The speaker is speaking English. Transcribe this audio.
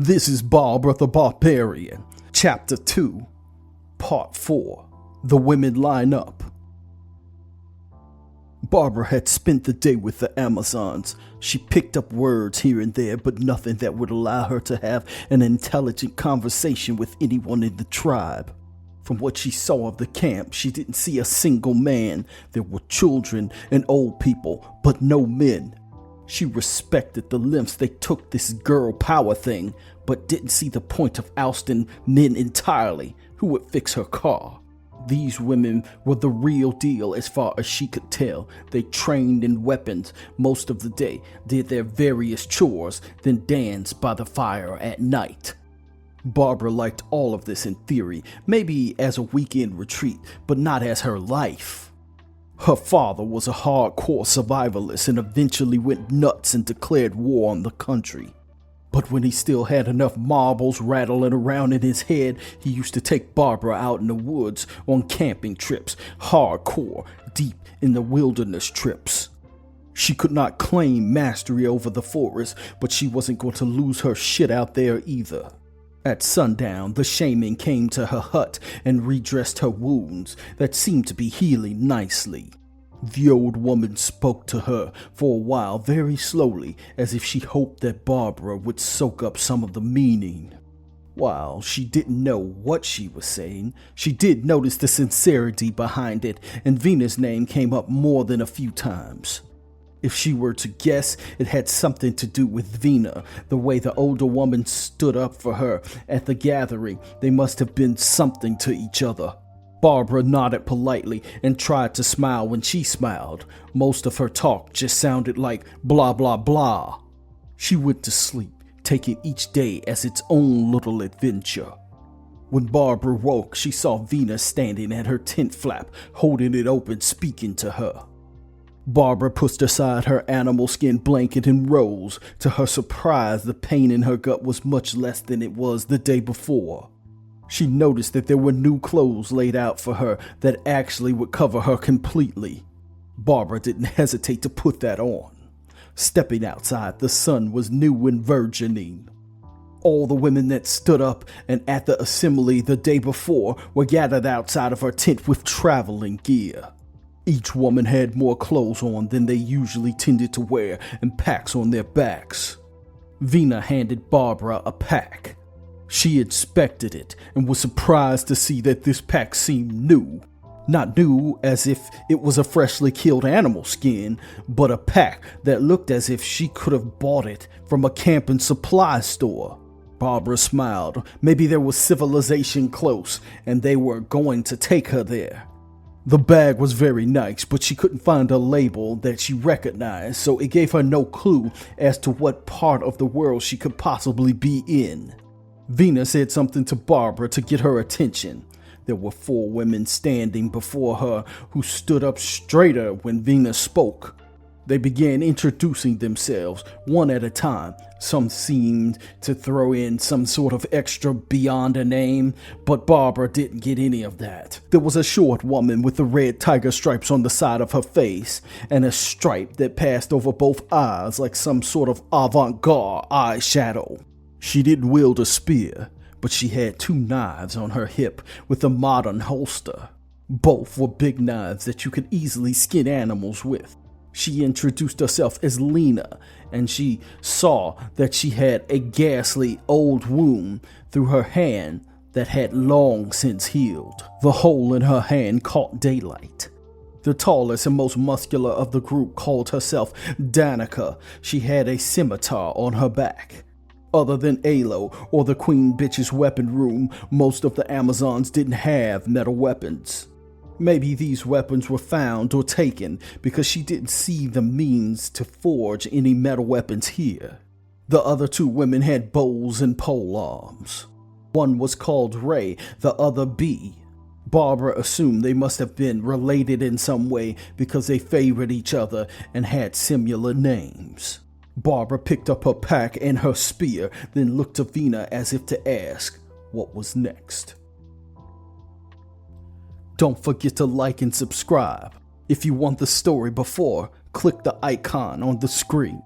This is Barbara the Barbarian, Chapter 2, Part 4, The Women Line Up. Barbara had spent the day with the Amazons. She picked up words here and there, but nothing that would allow her to have an intelligent conversation with anyone in the tribe. From what she saw of the camp, she didn't see a single man. There were children and old people, but no men. She respected the lengths they took this girl power thing, but didn't see the point of ousting men entirely who would fix her car. These women were the real deal as far as she could tell. They trained in weapons most of the day, did their various chores, then danced by the fire at night. Barbara liked all of this in theory, maybe as a weekend retreat, but not as her life. Her father was a hardcore survivalist and eventually went nuts and declared war on the country. But when he still had enough marbles rattling around in his head, he used to take Barbara out in the woods on camping trips, hardcore, deep in the wilderness trips. She could not claim mastery over the forest, but she wasn't going to lose her shit out there either. At sundown, the shaman came to her hut and redressed her wounds that seemed to be healing nicely. The old woman spoke to her for a while very slowly, as if she hoped that Barbara would soak up some of the meaning. While she didn't know what she was saying, she did notice the sincerity behind it, and Vina's name came up more than a few times. If she were to guess, it had something to do with Vina. The way the older woman stood up for her at the gathering, they must have been something to each other. Barbara nodded politely and tried to smile when she smiled. Most of her talk just sounded like blah blah blah. She went to sleep, taking each day as its own little adventure. When Barbara woke, she saw Vina standing at her tent flap, holding it open, speaking to her. Barbara pushed aside her animal skin blanket and rose. To her surprise, the pain in her gut was much less than it was the day before. She noticed that there were new clothes laid out for her that actually would cover her completely. Barbara didn't hesitate to put that on. Stepping outside, the sun was new and virgining. All the women that stood up and at the assembly the day before were gathered outside of her tent with traveling gear. Each woman had more clothes on than they usually tended to wear and packs on their backs. Vina handed Barbara a pack. She inspected it and was surprised to see that this pack seemed new. Not new as if it was a freshly killed animal skin, but a pack that looked as if she could have bought it from a camp and supply store. Barbara smiled. Maybe there was civilization close and they were going to take her there. The bag was very nice, but she couldn't find a label that she recognized, so it gave her no clue as to what part of the world she could possibly be in. Vina said something to Barbara to get her attention. There were 4 women standing before her who stood up straighter when Vina spoke. They began introducing themselves, one at a time. Some seemed to throw in some sort of extra beyond a name, but Barbara didn't get any of that. There was a short woman with the red tiger stripes on the side of her face, and a stripe that passed over both eyes like some sort of avant-garde eyeshadow. She didn't wield a spear, but she had 2 knives on her hip with a modern holster. Both were big knives that you could easily skin animals with. She introduced herself as Lena, and she saw that she had a ghastly old wound through her hand that had long since healed. The hole in her hand caught daylight. The tallest and most muscular of the group called herself Danica. She had a scimitar on her back. Other than Alo or the Queen Bitch's weapon room, most of the Amazons didn't have metal weapons. Maybe these weapons were found or taken because she didn't see the means to forge any metal weapons here. The other 2 women had bows and pole arms. One was called Ray, the other B. Barbara assumed they must have been related in some way because they favored each other and had similar names. Barbara picked up her pack and her spear, then looked to Vina as if to ask what was next. Don't forget to like and subscribe. If you want the story before, click the icon on the screen.